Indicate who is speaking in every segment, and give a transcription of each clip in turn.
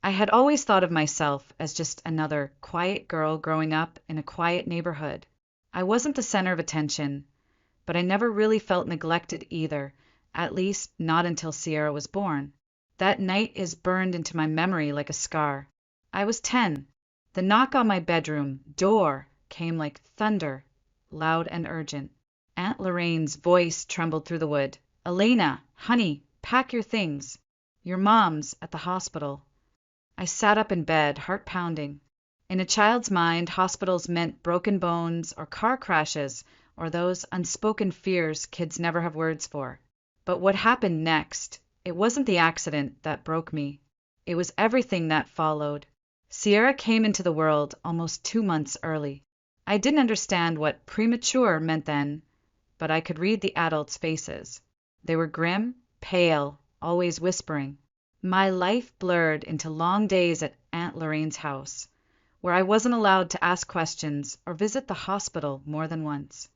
Speaker 1: I had always thought of myself as just another quiet girl growing up in a quiet neighborhood. I wasn't the center of attention, but I never really felt neglected either, at least not until Sierra was born. That night is burned into my memory like a scar. I was 10. The knock on my bedroom door came like thunder, loud and urgent. Aunt Lorraine's voice trembled through the wood. "Elena, honey, pack your things. Your mom's at the hospital." I sat up in bed, heart pounding. In a child's mind, hospitals meant broken bones or car crashes or those unspoken fears kids never have words for. But what happened next? It wasn't the accident that broke me. It was everything that followed. Sierra came into the world almost 2 months early. I didn't understand what premature meant then, but I could read the adults' faces. They were grim, pale, always whispering. My life blurred into long days at Aunt Lorraine's house, where I wasn't allowed to ask questions or visit the hospital more than once.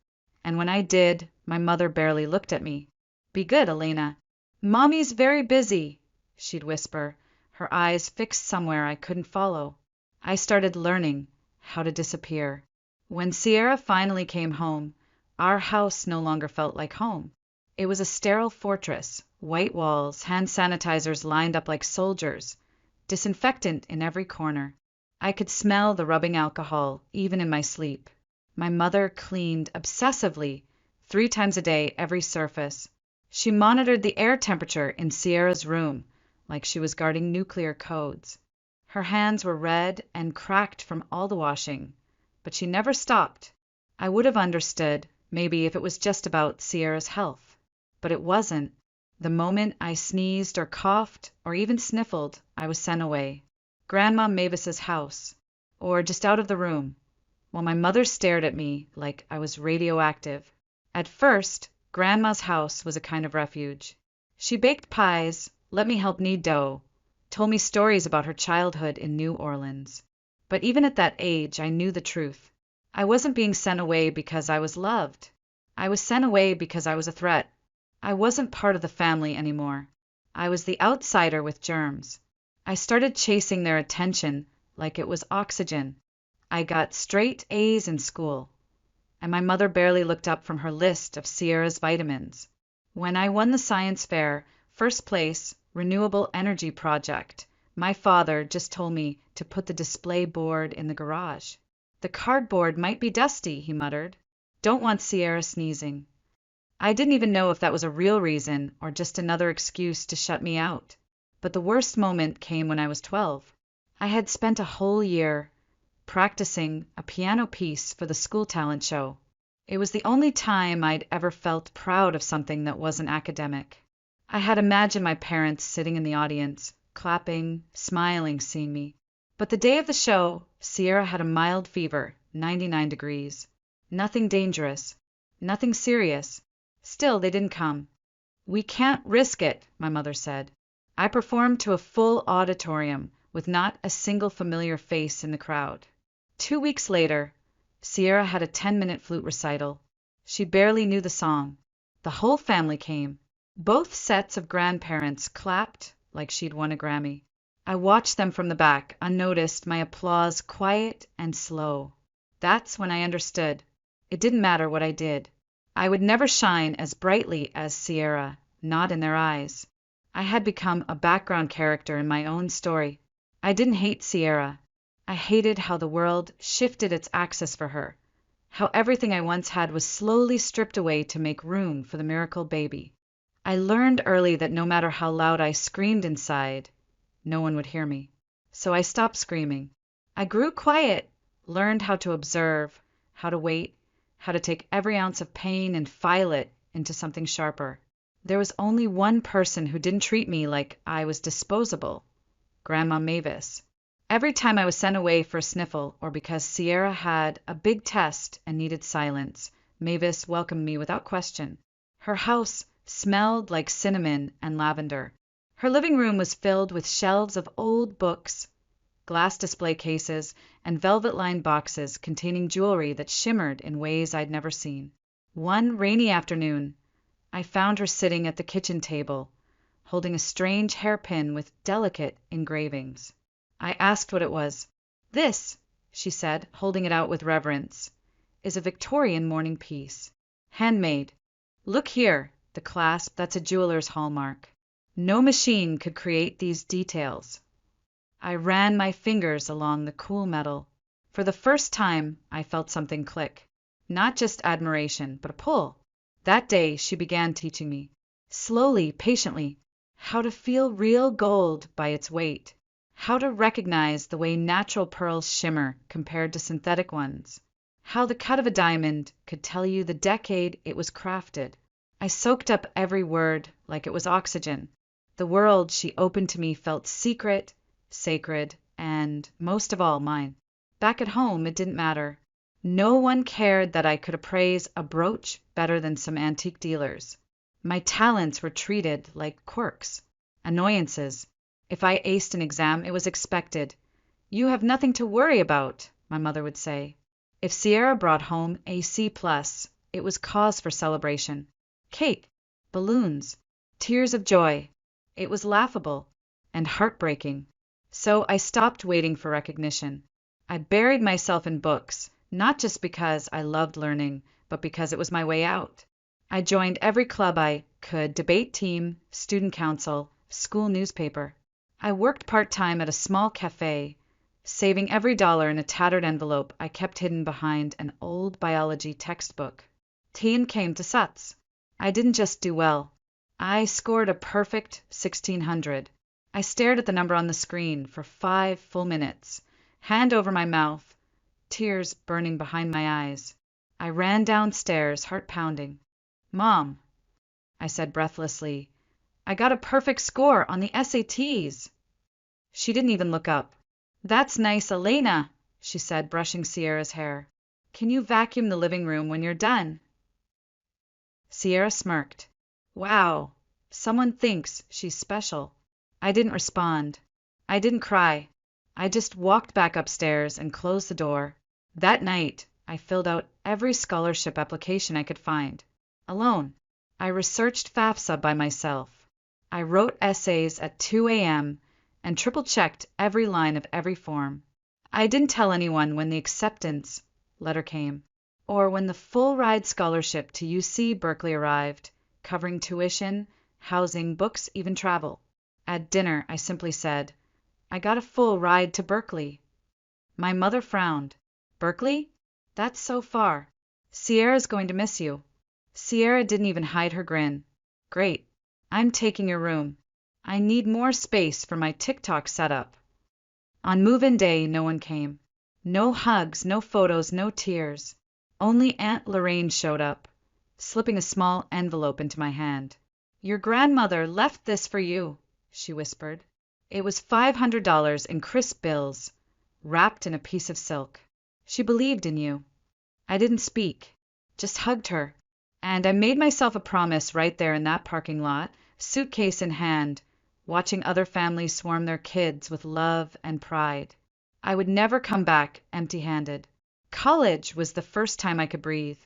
Speaker 1: And when I did, my mother barely looked at me. "Be good, Elena. Mommy's very busy," she'd whisper, her eyes fixed somewhere I couldn't follow. I started learning how to disappear. When Sierra finally came home, our house no longer felt like home. It was a sterile fortress, white walls, hand sanitizers lined up like soldiers, disinfectant in every corner. I could smell the rubbing alcohol, even in my sleep. My mother cleaned obsessively, 3 times a day, every surface. She monitored the air temperature in Sierra's room, like she was guarding nuclear codes. Her hands were red and cracked from all the washing, but she never stopped. I would have understood, maybe, if it was just about Sierra's health. But it wasn't. The moment I sneezed or coughed or even sniffled, I was sent away. Grandma Mavis's house, or just out of the room, while my mother stared at me like I was radioactive. At first, Grandma's house was a kind of refuge. She baked pies, let me help knead dough, told me stories about her childhood in New Orleans. But even at that age, I knew the truth. I wasn't being sent away because I was loved. I was sent away because I was a threat. I wasn't part of the family anymore. I was the outsider with germs. I started chasing their attention like it was oxygen. I got straight A's in school, and my mother barely looked up from her list of Sierra's vitamins. When I won the science fair, first place, renewable energy project, my father just told me to put the display board in the garage. "The cardboard might be dusty," he muttered. "Don't want Sierra sneezing." I didn't even know if that was a real reason or just another excuse to shut me out. But the worst moment came when I was 12. I had spent a whole year practicing a piano piece for the school talent show. It was the only time I'd ever felt proud of something that wasn't academic. I had imagined my parents sitting in the audience, clapping, smiling, seeing me. But the day of the show, Sierra had a mild fever, 99 degrees. Nothing dangerous, nothing serious. Still, they didn't come. "We can't risk it," my mother said. I performed to a full auditorium with not a single familiar face in the crowd. 2 weeks later, Sierra had a 10-minute flute recital. She barely knew the song. The whole family came. Both sets of grandparents clapped like she'd won a Grammy. I watched them from the back, unnoticed, my applause quiet and slow. That's when I understood. It didn't matter what I did. I would never shine as brightly as Sierra, not in their eyes. I had become a background character in my own story. I didn't hate Sierra. I hated how the world shifted its axis for her, how everything I once had was slowly stripped away to make room for the miracle baby. I learned early that no matter how loud I screamed inside, no one would hear me. So I stopped screaming. I grew quiet, learned how to observe, how to wait, how to take every ounce of pain and file it into something sharper. There was only one person who didn't treat me like I was disposable: Grandma Mavis. Every time I was sent away for a sniffle or because Sierra had a big test and needed silence, Mavis welcomed me without question. Her house smelled like cinnamon and lavender. Her living room was filled with shelves of old books, glass display cases, and velvet-lined boxes containing jewelry that shimmered in ways I'd never seen. One rainy afternoon, I found her sitting at the kitchen table, holding a strange hairpin with delicate engravings. I asked what it was. This, she said, holding it out with reverence, is a Victorian mourning piece. Handmade. Look here, the clasp, that's a jeweler's hallmark. No machine could create these details. I ran my fingers along the cool metal. For the first time, I felt something click. Not just admiration, but a pull. That day, she began teaching me, slowly, patiently, how to feel real gold by its weight, how to recognize the way natural pearls shimmer compared to synthetic ones, how the cut of a diamond could tell you the decade it was crafted. I soaked up every word like it was oxygen. The world she opened to me felt secret, sacred, and, most of all, mine. Back at home, it didn't matter. No one cared that I could appraise a brooch better than some antique dealers. My talents were treated like quirks, annoyances. If I aced an exam, it was expected. You have nothing to worry about, my mother would say. If Sierra brought home a C+, it was cause for celebration. Cake, balloons, tears of joy. It was laughable and heartbreaking. So I stopped waiting for recognition. I buried myself in books, not just because I loved learning, but because it was my way out. I joined every club I could, debate team, student council, school newspaper. I worked part-time at a small cafe, saving every dollar in a tattered envelope I kept hidden behind an old biology textbook. Teen came to Suts. I didn't just do well. I scored a perfect 1600. I stared at the number on the screen for 5 full minutes, hand over my mouth, tears burning behind my eyes. I ran downstairs, heart pounding. Mom, I said breathlessly, I got a perfect score on the SATs. She didn't even look up. That's nice, Elena, she said, brushing Sierra's hair. Can you vacuum the living room when you're done? Sierra smirked. Wow, someone thinks she's special. I didn't respond. I didn't cry. I just walked back upstairs and closed the door. That night, I filled out every scholarship application I could find. Alone. I researched FAFSA by myself. I wrote essays at 2 a.m. and triple-checked every line of every form. I didn't tell anyone when the acceptance letter came, or when the full-ride scholarship to UC Berkeley arrived, covering tuition, housing, books, even travel. At dinner, I simply said, I got a full ride to Berkeley. My mother frowned. Berkeley? That's so far. Sierra's going to miss you. Sierra didn't even hide her grin. Great. I'm taking your room. I need more space for my TikTok setup. On move-in day, no one came. No hugs, no photos, no tears. Only Aunt Lorraine showed up, slipping a small envelope into my hand. Your grandmother left this for you, she whispered. It was $500 in crisp bills, wrapped in a piece of silk. She believed in you. I didn't speak, just hugged her. And I made myself a promise right there in that parking lot, suitcase in hand, watching other families swarm their kids with love and pride. I would never come back empty-handed. College was the first time I could breathe.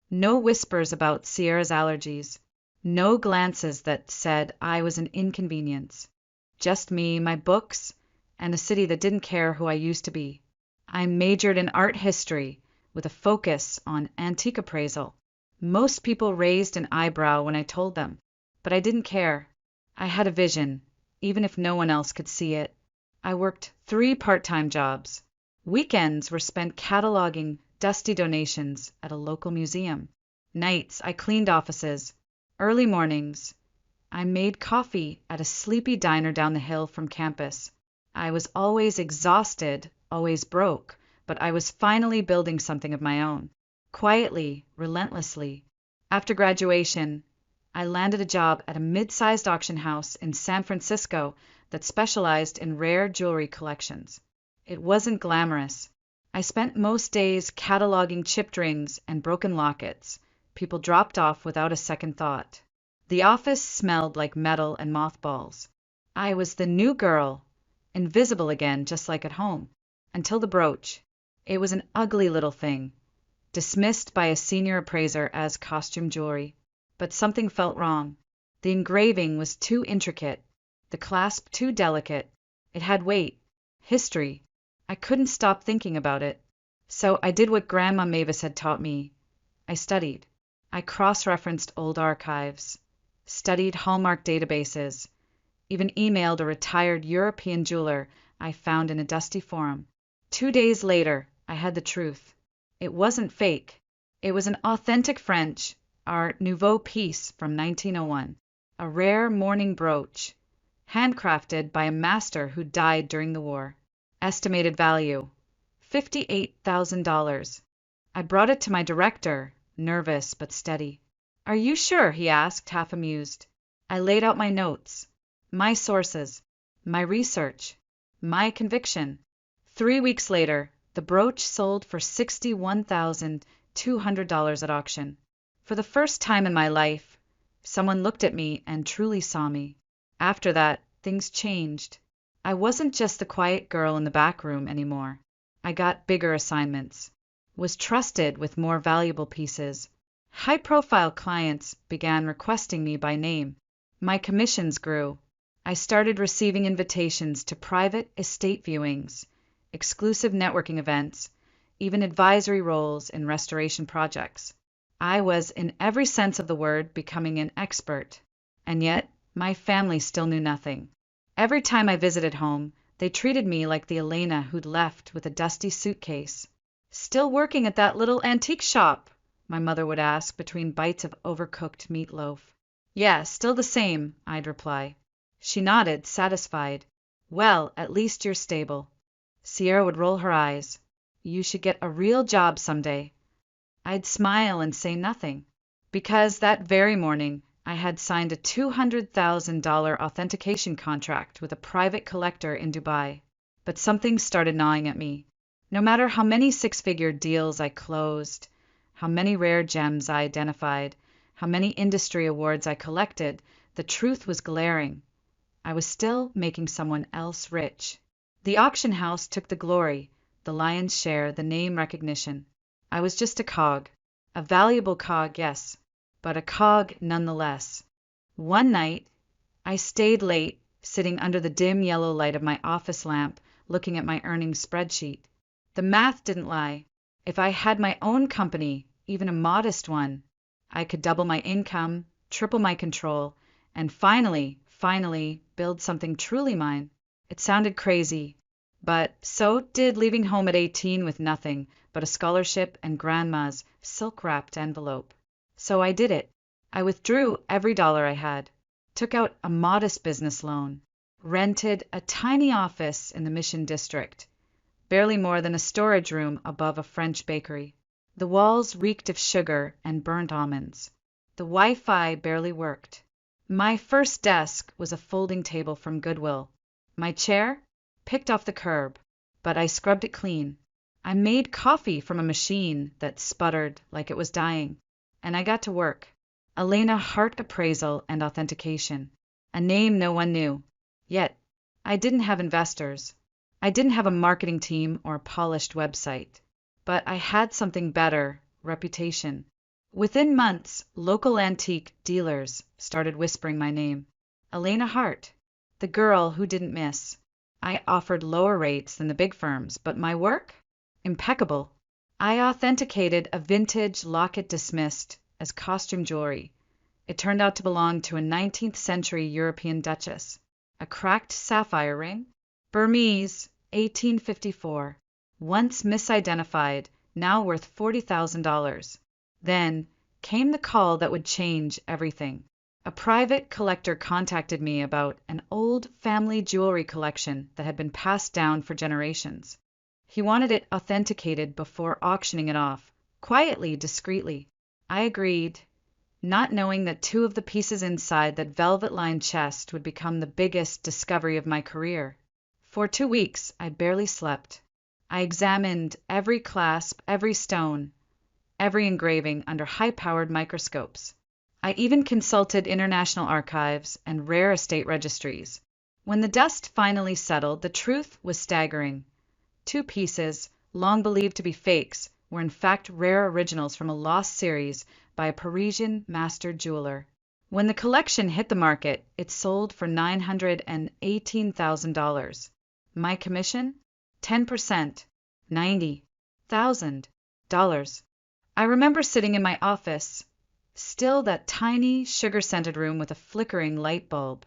Speaker 1: No whispers about Sierra's allergies. No glances that said I was an inconvenience. Just me, my books, and a city that didn't care who I used to be. I majored in art history with a focus on antique appraisal. Most people raised an eyebrow when I told them, but I didn't care. I had a vision, even if no one else could see it. I worked 3 part-time jobs. Weekends were spent cataloging dusty donations at a local museum. Nights, I cleaned offices. Early mornings, I made coffee at a sleepy diner down the hill from campus. I was always exhausted, always broke, but I was finally building something of my own. Quietly, relentlessly. After graduation, I landed a job at a mid-sized auction house in San Francisco that specialized in rare jewelry collections. It wasn't glamorous. I spent most days cataloging chipped rings and broken lockets people dropped off without a second thought. The office smelled like metal and mothballs. I was the new girl, invisible again, just like at home, until the brooch. It was an ugly little thing, dismissed by a senior appraiser as costume jewelry. But something felt wrong. The engraving was too intricate, the clasp too delicate. It had weight. History. I couldn't stop thinking about it. So I did what Grandma Mavis had taught me. I studied. I cross-referenced old archives, studied Hallmark databases, even emailed a retired European jeweler I found in a dusty forum. 2 days later, I had the truth. It wasn't fake. It was an authentic French Art Nouveau piece from 1901, a rare mourning brooch, handcrafted by a master who died during the war. Estimated value, $58,000. I brought it to my director, nervous but steady. "Are you sure?" he asked, half amused. I laid out my notes, my sources, my research, my conviction. 3 weeks later, the brooch sold for $61,200 at auction. For the first time in my life, someone looked at me and truly saw me. After that, things changed. I wasn't just the quiet girl in the back room anymore. I got bigger assignments, was trusted with more valuable pieces. High-profile clients began requesting me by name. My commissions grew. I started receiving invitations to private estate viewings, exclusive networking events, even advisory roles in restoration projects. I was, in every sense of the word, becoming an expert. And yet, my family still knew nothing. Every time I visited home, they treated me like the Elena who'd left with a dusty suitcase. "Still working at that little antique shop?" my mother would ask between bites of overcooked meatloaf. "Yeah, still the same," I'd reply. She nodded, satisfied. "Well, at least you're stable." Sierra would roll her eyes. "You should get a real job someday." I'd smile and say nothing, because that very morning I had signed a $200,000 authentication contract with a private collector in Dubai. But something started gnawing at me. No matter how many six-figure deals I closed, how many rare gems I identified, how many industry awards I collected, the truth was glaring. I was still making someone else rich. The auction house took the glory, the lion's share, the name recognition. I was just a cog. A valuable cog, yes, but a cog nonetheless. One night, I stayed late, sitting under the dim yellow light of my office lamp, looking at my earnings spreadsheet. The math didn't lie. If I had my own company, even a modest one, I could double my income, triple my control, and finally build something truly mine. It sounded crazy, but so did leaving home at 18 with nothing but a scholarship and grandma's silk-wrapped envelope. So I did it. I withdrew every dollar I had, took out a modest business loan, rented a tiny office in the Mission District, barely more than a storage room above a French bakery. The walls reeked of sugar and burnt almonds. The Wi-Fi barely worked. My first desk was a folding table from Goodwill. My chair? Picked off the curb, but I scrubbed it clean. I made coffee from a machine that sputtered like it was dying, and I got to work. Elena Hart Appraisal and Authentication, a name no one knew. Yet, I didn't have investors. I didn't have a marketing team or a polished website. But I had something better, reputation. Within months, local antique dealers started whispering my name. Elena Hart, the girl who didn't miss. I offered lower rates than the big firms, but my work? Impeccable. I authenticated a vintage locket dismissed as costume jewelry. It turned out to belong to a 19th century European duchess. A cracked sapphire ring? Burmese, 1854. Once misidentified, now worth $40,000. Then came the call that would change everything. A private collector contacted me about an old family jewelry collection that had been passed down for generations. He wanted it authenticated before auctioning it off, quietly, discreetly. I agreed, not knowing that two of the pieces inside that velvet-lined chest would become the biggest discovery of my career. For 2 weeks, I barely slept. I examined every clasp, every stone, every engraving under high-powered microscopes. I even consulted international archives and rare estate registries. When the dust finally settled, the truth was staggering. 2 pieces, long believed to be fakes, were in fact rare originals from a lost series by a Parisian master jeweler. When the collection hit the market, it sold for $918,000. My commission? 10%. $90,000. I remember sitting in my office, still that tiny, sugar-scented room with a flickering light bulb,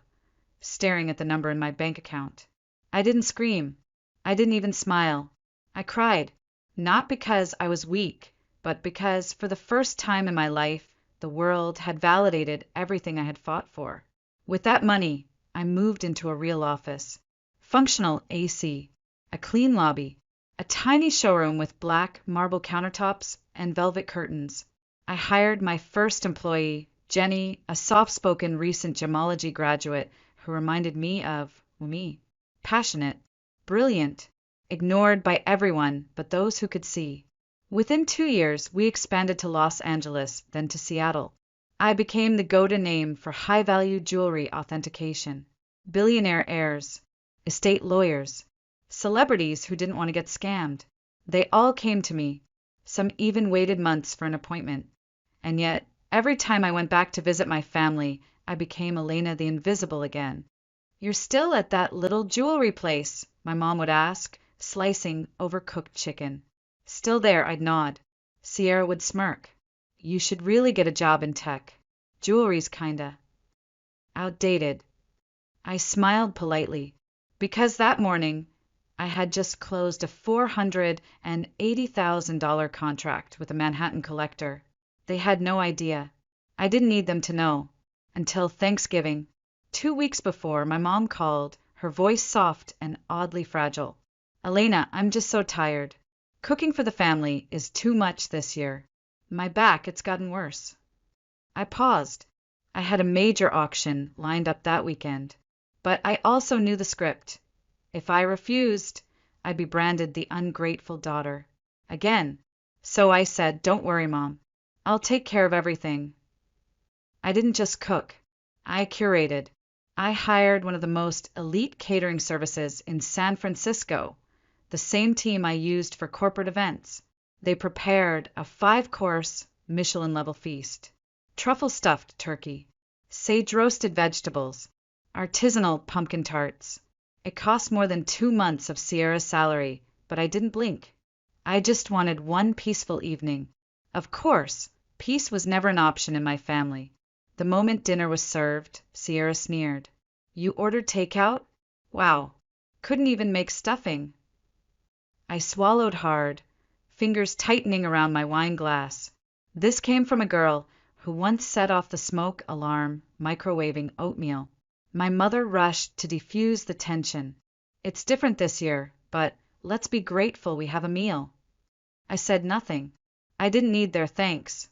Speaker 1: staring at the number in my bank account. I didn't scream. I didn't even smile. I cried, not because I was weak, but because, for the first time in my life, the world had validated everything I had fought for. With that money, I moved into a real office. Functional AC, a clean lobby, a tiny showroom with black marble countertops and velvet curtains. I hired my first employee, Jenny, a soft-spoken recent gemology graduate who reminded me of me. Passionate, brilliant, ignored by everyone but those who could see. Within 2 years, we expanded to Los Angeles, then to Seattle. I became the go-to name for high-value jewelry authentication. Billionaire heirs, estate lawyers, celebrities who didn't want to get scammed. They all came to me. Some even waited months for an appointment. And yet, every time I went back to visit my family, I became Elena the Invisible again. "You're still at that little jewelry place?" my mom would ask, slicing overcooked chicken. "Still there," I'd nod. Sierra would smirk. "You should really get a job in tech. Jewelry's kinda outdated." I smiled politely, because that morning I had just closed a $480,000 contract with a Manhattan collector. They had no idea. I didn't need them to know. Until Thanksgiving. 2 weeks before, my mom called, her voice soft and oddly fragile. "Elena, I'm just so tired. Cooking for the family is too much this year. My back, it's gotten worse." I paused. I had a major auction lined up that weekend. But I also knew the script. If I refused, I'd be branded the ungrateful daughter. Again. So I said, "Don't worry, Mom. I'll take care of everything." I didn't just cook. I curated. I hired one of the most elite catering services in San Francisco, the same team I used for corporate events. They prepared a 5-course Michelin-level feast. Truffle-stuffed turkey, sage-roasted vegetables, artisanal pumpkin tarts. It cost more than 2 months of Sierra's salary, but I didn't blink. I just wanted one peaceful evening. Of course, peace was never an option in my family. The moment dinner was served, Sierra sneered. "You ordered takeout? Wow, couldn't even make stuffing." I swallowed hard, fingers tightening around my wine glass. This came from a girl who once set off the smoke alarm microwaving oatmeal. My mother rushed to defuse the tension. "It's different this year, but let's be grateful we have a meal." I said nothing. I didn't need their thanks.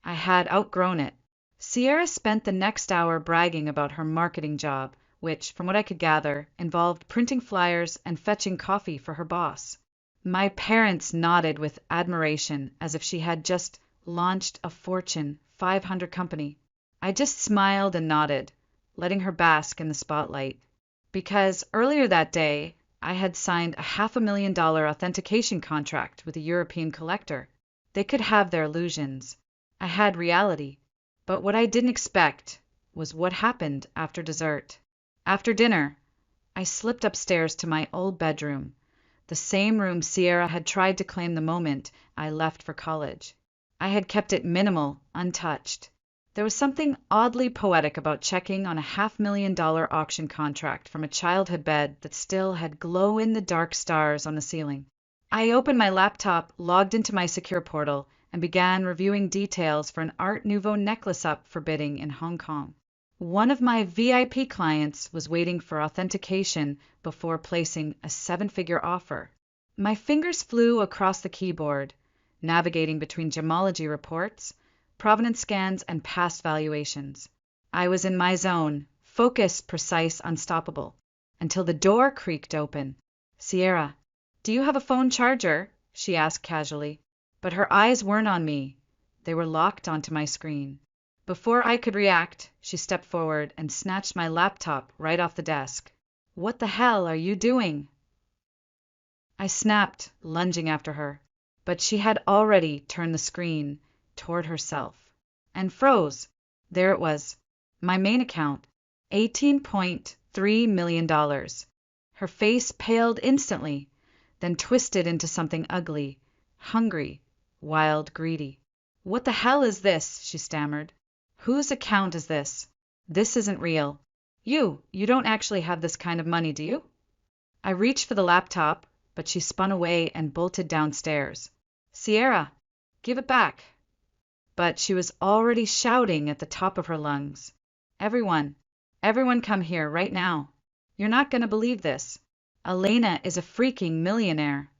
Speaker 1: I had outgrown it. Sierra spent the next hour bragging about her marketing job, which, from what I could gather, involved printing flyers and fetching coffee for her boss. My parents nodded with admiration as if she had just launched a Fortune 500 company. I just smiled and nodded, letting her bask in the spotlight. Because earlier that day, I had signed a $500,000 authentication contract with a European collector. They could have their illusions. I had reality. But what I didn't expect was what happened after dessert. After dinner, I slipped upstairs to my old bedroom, the same room Sierra had tried to claim the moment I left for college. I had kept it minimal, untouched. There was something oddly poetic about checking on a $500,000 auction contract from a childhood bed that still had glow-in-the-dark stars on the ceiling. I opened my laptop, logged into my secure portal, and began reviewing details for an Art Nouveau necklace up for bidding in Hong Kong. One of my VIP clients was waiting for authentication before placing a 7-figure offer. My fingers flew across the keyboard, navigating between gemology reports, provenance scans, and past valuations. I was in my zone, focused, precise, unstoppable, until the door creaked open. "Sierra, do you have a phone charger?" she asked casually. But her eyes weren't on me. They were locked onto my screen. Before I could react, she stepped forward and snatched my laptop right off the desk. "What the hell are you doing?" I snapped, lunging after her, but she had already turned the screen toward herself and froze. There it was, my main account, $18.3 million. Her face paled instantly, then twisted into something ugly, hungry, wild, greedy. "What the hell is this?" she stammered. "Whose account is this? This isn't real. You don't actually have this kind of money, do you?" I reached for the laptop, but she spun away and bolted downstairs. "Sierra, give it back." But she was already shouting at the top of her lungs. Everyone come here right now. You're not going to believe this. Elena is a freaking millionaire."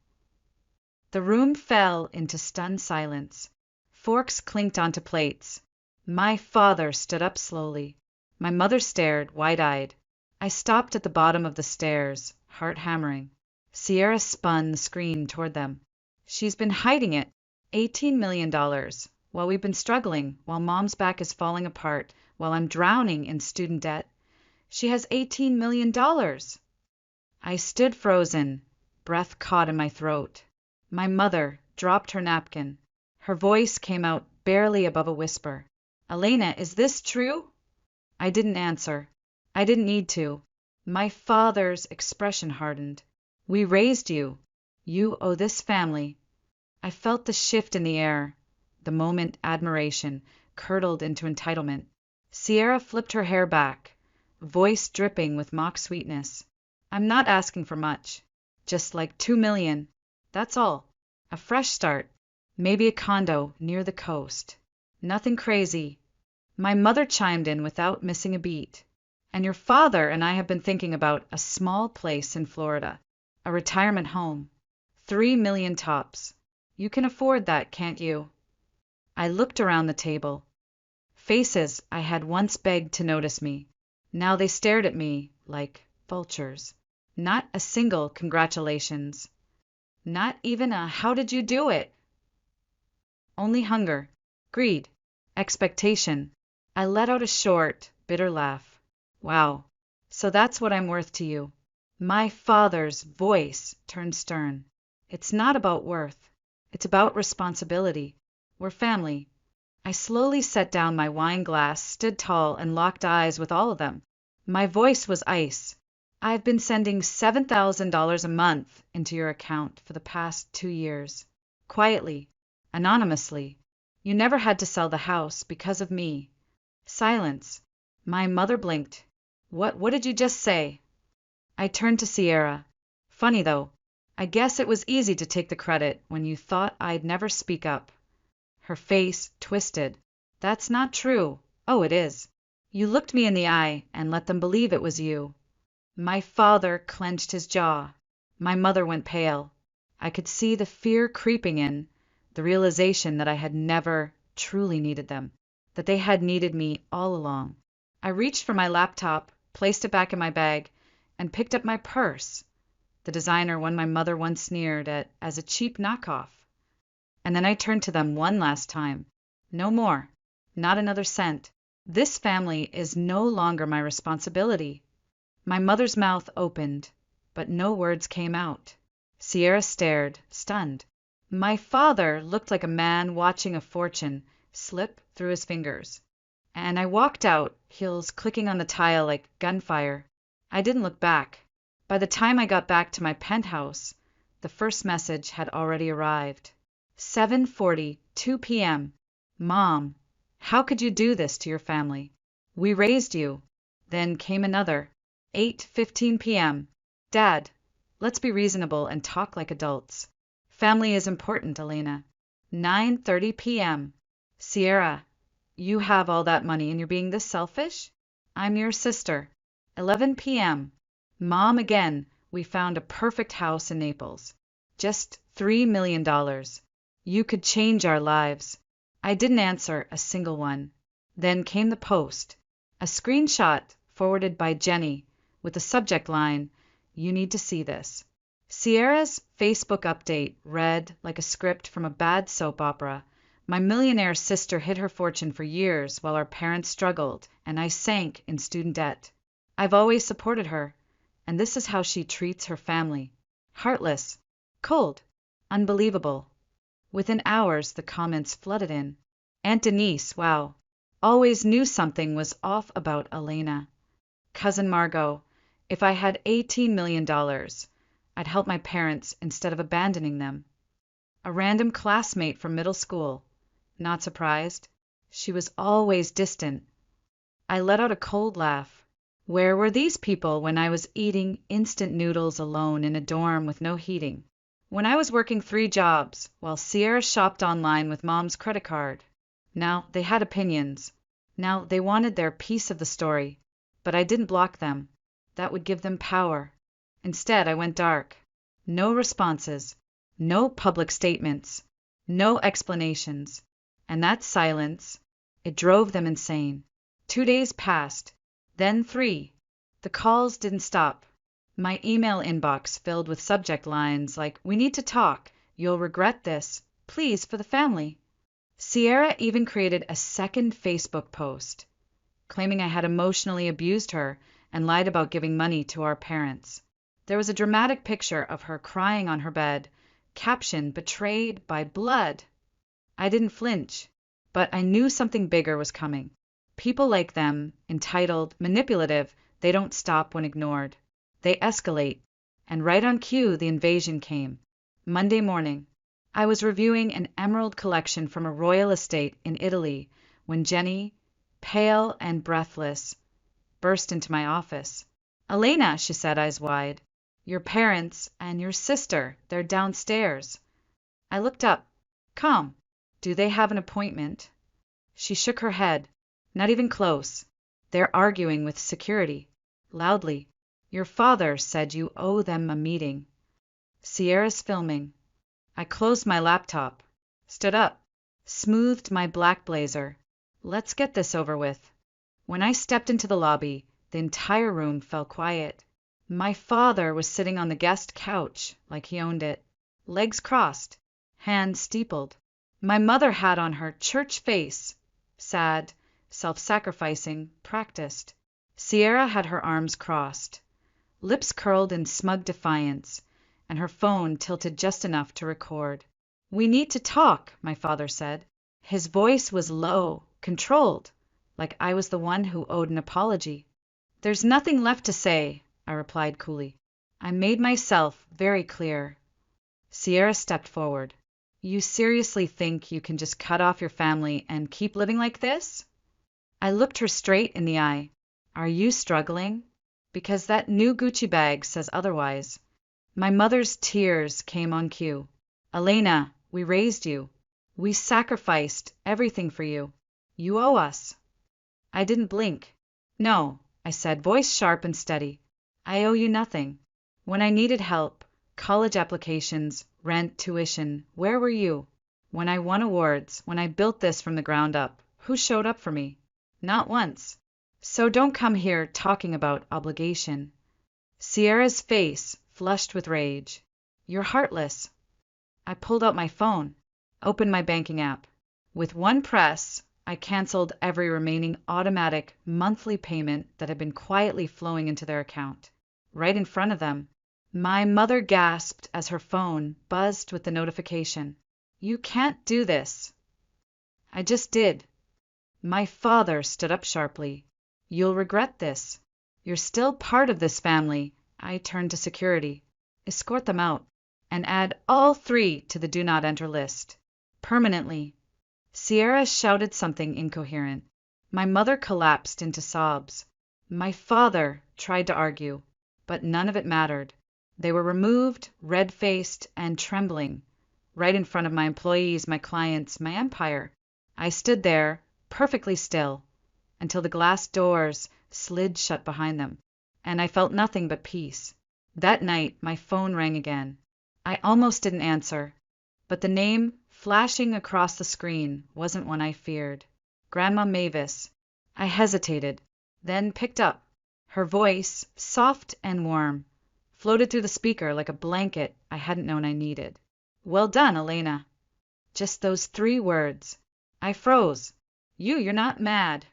Speaker 1: The room fell into stunned silence. Forks clinked onto plates. My father stood up slowly. My mother stared, wide-eyed. I stopped at the bottom of the stairs, heart hammering. Sierra spun the screen toward them. "She's been hiding it. $18 million. While we've been struggling, while Mom's back is falling apart, while I'm drowning in student debt. She has $18 million." I stood frozen, breath caught in my throat. My mother dropped her napkin. Her voice came out barely above a whisper. "Elena, is this true?" I didn't answer. I didn't need to. My father's expression hardened. "We raised you. You owe this family." I felt the shift in the air. The moment admiration curdled into entitlement. Sierra flipped her hair back, voice dripping with mock sweetness. "I'm not asking for much. Just like $2 million. That's all. A fresh start. Maybe a condo near the coast. Nothing crazy." My mother chimed in without missing a beat. "And your father and I have been thinking about a small place in Florida. A retirement home. 3 million tops. You can afford that, can't you?" I looked around the table. Faces I had once begged to notice me. Now they stared at me like vultures. Not a single congratulations. Not even a "how did you do it?" Only hunger, greed, expectation. I let out a short, bitter laugh. "Wow, so that's what I'm worth to you." My father's voice turned stern. "It's not about worth. It's about responsibility. We're family." I slowly set down my wine glass, stood tall, and locked eyes with all of them. My voice was ice. "I've been sending $7,000 a month into your account for the past 2 years. Quietly, anonymously. You never had to sell the house because of me." Silence. My mother blinked. What did you just say?" I turned to Sierra. "Funny though. I guess it was easy to take the credit when you thought I'd never speak up." Her face twisted. "That's not true." "Oh, it is. You looked me in the eye and let them believe it was you." My father clenched his jaw. My mother went pale. I could see the fear creeping in, the realization that I had never truly needed them, that they had needed me all along. I reached for my laptop, placed it back in my bag, and picked up my purse, the designer one my mother once sneered at as a cheap knockoff. And then I turned to them one last time. "No more. Not another cent. This family is no longer my responsibility." My mother's mouth opened, but no words came out. Sierra stared, stunned. My father looked like a man watching a fortune slip through his fingers. And I walked out, heels clicking on the tile like gunfire. I didn't look back. By the time I got back to my penthouse, the first message had already arrived. 7:42 p.m. "Mom, how could you do this to your family? We raised you." Then came another. 8:15 p.m. "Dad, let's be reasonable and talk like adults. Family is important, Elena." 9:30 p.m. "Sierra, you have all that money and you're being this selfish? I'm your sister." 11 p.m. "Mom, again, we found a perfect house in Naples. Just $3 million. You could change our lives." I didn't answer a single one. Then came the post. A screenshot forwarded by Jenny with the subject line, "You need to see this." Sierra's Facebook update read like a script from a bad soap opera. My millionaire sister hid her fortune for years while our parents struggled, and I sank in student debt. I've always supported her, and this is how she treats her family. Heartless, cold, unbelievable. Within hours, the comments flooded in. Aunt Denise, wow, always knew something was off about Elena. Cousin Margot, If I had $18 million, I'd help my parents instead of abandoning them. A random classmate from middle school. Not surprised. She was always distant. I let out a cold laugh. Where were these people when I was eating instant noodles alone in a dorm with no heating? When I was working 3 jobs while Sierra shopped online with Mom's credit card? Now, they had opinions. Now, they wanted their piece of the story. But I didn't block them. That would give them power. Instead, I went dark. No responses. No public statements. No explanations. And that silence, it drove them insane. 2 days passed. Then 3. The calls didn't stop. My email inbox filled with subject lines like, "We need to talk. You'll regret this. Please, for the family." Sierra even created a second Facebook post, claiming I had emotionally abused her and lied about giving money to our parents. There was a dramatic picture of her crying on her bed, caption, "Betrayed by blood." I didn't flinch, but I knew something bigger was coming. People like them, entitled, manipulative, they don't stop when ignored. They escalate, and right on cue the invasion came. Monday morning, I was reviewing an emerald collection from a royal estate in Italy when Jenny, pale and breathless, burst into my office. "Elena," she said, eyes wide, "your parents and your sister, they're downstairs." I looked up. "Come. Do they have an appointment?" She shook her head. "Not even close. They're arguing with security. Loudly. Your father said you owe them a meeting." Sierra's filming. I closed my laptop, stood up, smoothed my black blazer. Let's get this over with. When I stepped into the lobby, the entire room fell quiet. My father was sitting on the guest couch like he owned it, legs crossed, hands steepled. My mother had on her church face, sad, self-sacrificing, practiced. Sierra had her arms crossed, lips curled in smug defiance, and her phone tilted just enough to record. "We need to talk," my father said. His voice was low, controlled, like I was the one who owed an apology. "There's nothing left to say," I replied coolly. I made myself very clear. Sierra stepped forward. "You seriously think you can just cut off your family and keep living like this?" I looked her straight in the eye. "Are you struggling? Because that new Gucci bag says otherwise." My mother's tears came on cue. "Elena, we raised you. We sacrificed everything for you. You owe us." I didn't blink. "No," I said, voice sharp and steady. "I owe you nothing. When I needed help, college applications, rent, tuition, where were you? When I won awards, when I built this from the ground up, who showed up for me? Not once. So don't come here talking about obligation." Sierra's face flushed with rage. "You're heartless." I pulled out my phone, opened my banking app. With one press, I canceled every remaining automatic monthly payment that had been quietly flowing into their account. Right in front of them, my mother gasped as her phone buzzed with the notification. "You can't do this." I just did. My father stood up sharply. "You'll regret this. You're still part of this family." I turned to security. "Escort them out, and add all 3 to the do not enter list. Permanently." Sierra shouted something incoherent. My mother collapsed into sobs. My father tried to argue, but none of it mattered. They were removed, red-faced and trembling, right in front of my employees, my clients, my empire. I stood there, perfectly still, until the glass doors slid shut behind them, and I felt nothing but peace. That night, my phone rang again. I almost didn't answer, but the name flashing across the screen wasn't one I feared. Grandma Mavis. I hesitated, then picked up. Her voice, soft and warm, floated through the speaker like a blanket I hadn't known I needed. "Well done, Elena." Just those 3 words. I froze. You're not mad."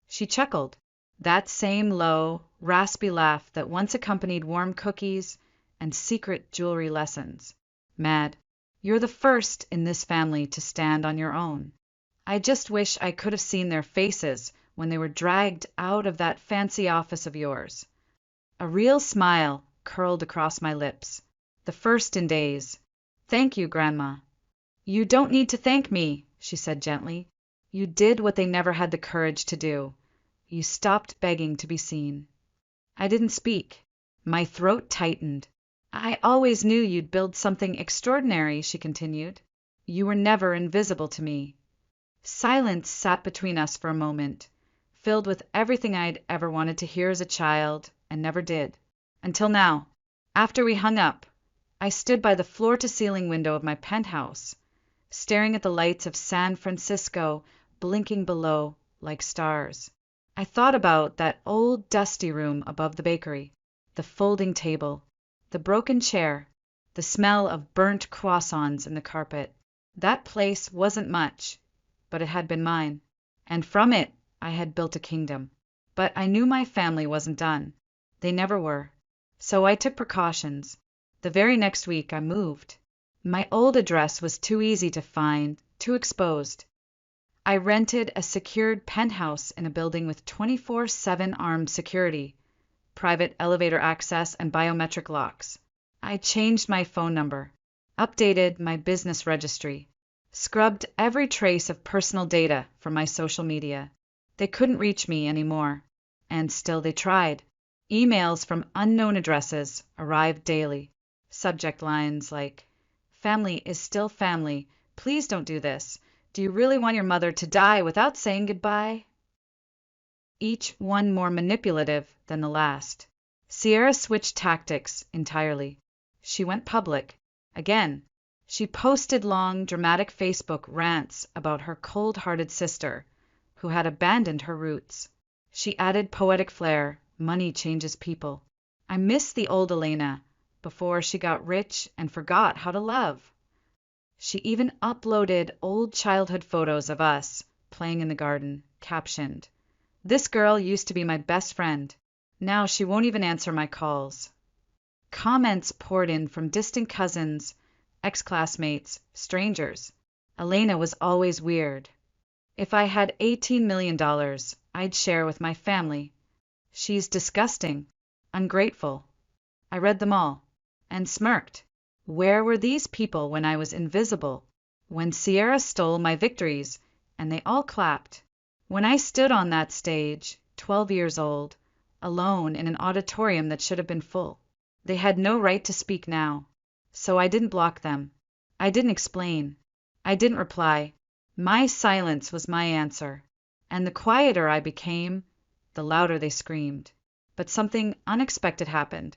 Speaker 1: She chuckled. That same low, raspy laugh that once accompanied warm cookies and secret jewelry lessons. "Mad. You're the first in this family to stand on your own. I just wish I could have seen their faces when they were dragged out of that fancy office of yours. A real smile curled across my lips. The first in days. Thank you, Grandma. You don't need to thank me, she said gently. You did what they never had the courage to do. You stopped begging to be seen. I didn't speak. My throat tightened. I always knew you'd build something extraordinary, she continued. You were never invisible to me. Silence sat between us for a moment, filled with everything I'd ever wanted to hear as a child and never did. Until now. After we hung up, I stood by the floor-to-ceiling window of my penthouse, staring at the lights of San Francisco blinking below like stars. I thought about that old dusty room above the bakery, the folding table, the broken chair, the smell of burnt croissants in the carpet. That place wasn't much, but it had been mine, and from it I had built a kingdom. But I knew my family wasn't done. They never were. So I took precautions. The very next week I moved. My old address was too easy to find, too exposed. I rented a secured penthouse in a building with 24/7 armed security, private elevator access, and biometric locks. I changed my phone number, updated my business registry, scrubbed every trace of personal data from my social media. They couldn't reach me anymore, and still they tried. Emails from unknown addresses arrived daily. Subject lines like, "Family is still family. Please don't do this. Do you really want your mother to die without saying goodbye?" Each one more manipulative than the last. Sierra switched tactics entirely. She went public. Again. She posted long, dramatic Facebook rants about her cold-hearted sister, who had abandoned her roots. She added poetic flair. Money changes people. I miss the old Elena, before she got rich and forgot how to love. She even uploaded old childhood photos of us playing in the garden, captioned, "This girl used to be my best friend. Now she won't even answer my calls." Comments poured in from distant cousins, ex-classmates, strangers. Elena was always weird. If I had $18 million, I'd share with my family. She's disgusting, ungrateful. I read them all, and smirked. Where were these people when I was invisible? When Sierra stole my victories, and they all clapped? When I stood on that stage, 12 years old, alone in an auditorium that should have been full? They had no right to speak now. So I didn't block them. I didn't explain. I didn't reply. My silence was my answer. And the quieter I became, the louder they screamed. But something unexpected happened.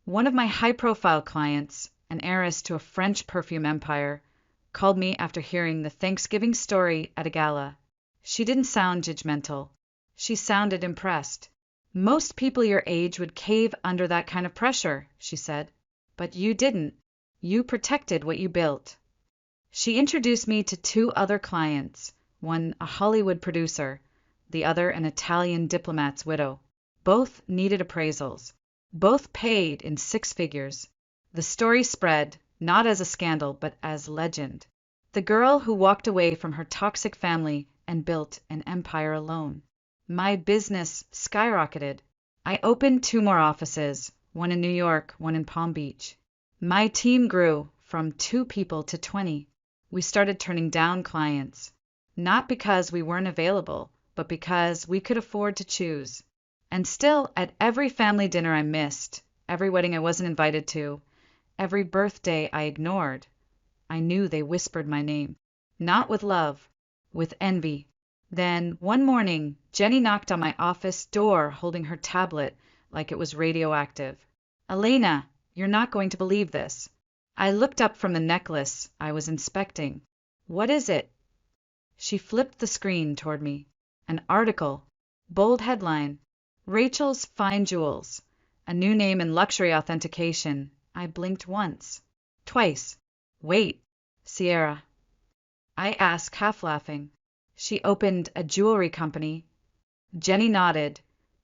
Speaker 1: One of my high-profile clients, an heiress to a French perfume empire, called me after hearing the Thanksgiving story at a gala. She didn't sound judgmental. She sounded impressed. "Most people your age would cave under that kind of pressure," she said. "But you didn't. You protected what you built." She introduced me to two other clients, one a Hollywood producer, the other an Italian diplomat's widow. Both needed appraisals. Both paid in 6 figures. The story spread, not as a scandal, but as legend. The girl who walked away from her toxic family and built an empire alone. My business skyrocketed. I opened 2 more offices, one in New York, one in Palm Beach. My team grew from 2 people to 20. We started turning down clients, not because we weren't available, but because we could afford to choose. And still, at every family dinner I missed, every wedding I wasn't invited to, every birthday I ignored, I knew they whispered my name. Not with love, with envy. Then, one morning, Jenny knocked on my office door holding her tablet like it was radioactive. "Elena, you're not going to believe this." I looked up from the necklace I was inspecting. "What is it?" She flipped the screen toward me. An article. Bold headline. "Rachel's Fine Jewels. A new name in luxury authentication." I blinked once. Twice. "Wait, Sierra?" I asked, half laughing. "She opened a jewelry company." Jenny nodded,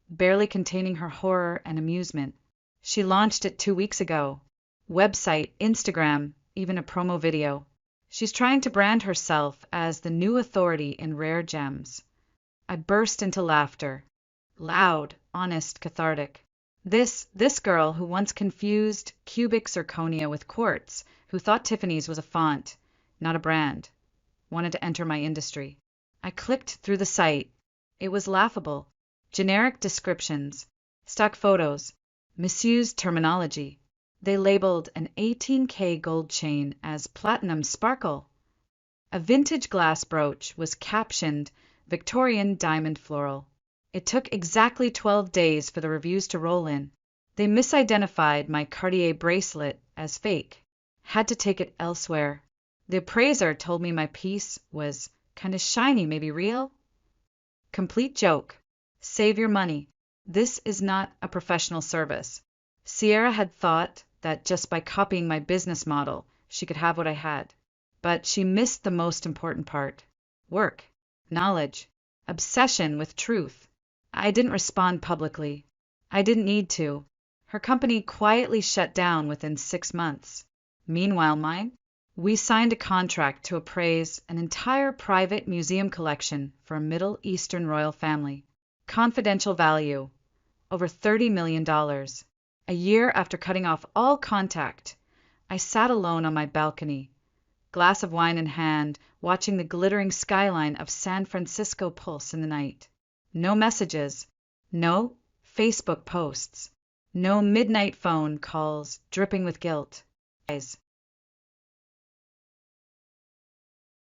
Speaker 1: barely containing her horror and amusement. "She launched it 2 weeks ago. Website, Instagram, even a promo video. She's trying to brand herself as the new authority in rare gems." I burst into laughter. Loud, honest, cathartic. This girl who once confused cubic zirconia with quartz, who thought Tiffany's was a font, not a brand, wanted to enter my industry. I clicked through the site. It was laughable. Generic descriptions, stock photos, misused terminology. They labeled an 18K gold chain as platinum sparkle. A vintage glass brooch was captioned Victorian diamond floral. It took exactly 12 days for the reviews to roll in. They misidentified my Cartier bracelet as fake. Had to take it elsewhere. The appraiser told me my piece was kinda shiny, maybe real? Complete joke. Save your money. This is not a professional service. Sierra had thought that just by copying my business model, she could have what I had. But she missed the most important part. Work, knowledge, obsession with truth. I didn't respond publicly. I didn't need to. Her company quietly shut down within 6 months. Meanwhile, mine? We signed a contract to appraise an entire private museum collection for a Middle Eastern royal family. Confidential value, over $30 million. A year after cutting off all contact, I sat alone on my balcony, glass of wine in hand, watching the glittering skyline of San Francisco pulse in the night. No messages, no Facebook posts, no midnight phone calls dripping with guilt.